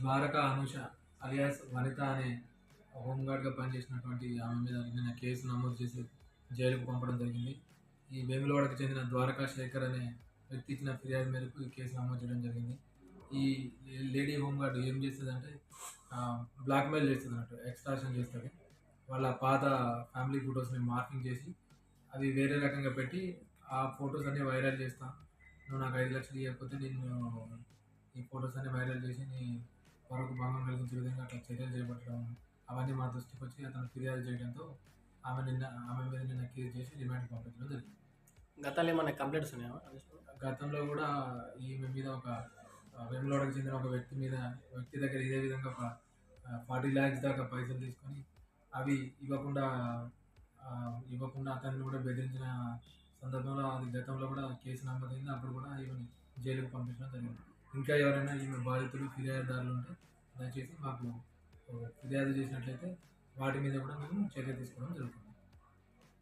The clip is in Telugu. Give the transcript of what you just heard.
ద్వారకా అనూష అలియాస్ వనిత అనే హోంగార్డ్గా పనిచేసినటువంటి ఆమె మీద నిన్న కేసు నమోదు చేసి జైలుకు పంపడం జరిగింది. ఈ వేములవాడకు చెందిన ద్వారకా శేఖర్ అనే వ్యక్తి ఇచ్చిన ఫిర్యాదు మేరకు ఈ కేసు నమోదు చేయడం జరిగింది. ఈ లేడీ హోంగార్డ్ ఏం చేస్తుందంటే బ్లాక్మెయిల్ చేస్తుంది అన్నట్టు, ఎక్స్ట్రాక్షన్ చేస్తుంది. వాళ్ళ పాత ఫ్యామిలీ ఫొటోస్ని మార్కింగ్ చేసి అవి వేరే రకంగా పెట్టి ఆ ఫొటోస్ అన్ని వైరల్ చేస్తా, నువ్వు నాకు 5 లక్షలు ఇవ్వకపోతే నేను ఈ ఫొటోస్ అన్ని వైరల్ చేసి నీ పరువుకు భంగం కలిగించే విధంగా అట్లా చర్యలు చేపట్టడం, అవన్నీ మా దృష్టికి వచ్చి అతను ఫిర్యాదు చేయడంతో ఆమె మీద నిన్న కేసు చేసి రిమాండ్కి పంపించడం జరిగింది. గతంలో ఏమైనా కంప్లైంట్స్ ఉన్నాయా? గతంలో కూడా ఈమె మీద ఒక వేములవాడకు చెందిన ఒక వ్యక్తి దగ్గర ఇదే విధంగా ఒక 40 lakhs దాకా పైసలు తీసుకొని అవి ఇవ్వకుండా అతన్ని కూడా బెదిరించిన సందర్భంలో అది గతంలో కూడా కేసు నమోదైంది. అప్పుడు కూడా ఈమెని జైలుకు పంపించడం జరిగింది. ఇంకా ఎవరైనా ఈమె బాధితులు ఫిర్యాదుదారులు ఉంటే దయచేసి మాకు ఫిర్యాదు చేసినట్లయితే వాటి మీద కూడా మేము చర్య తీసుకోవడం జరుగుతుంది.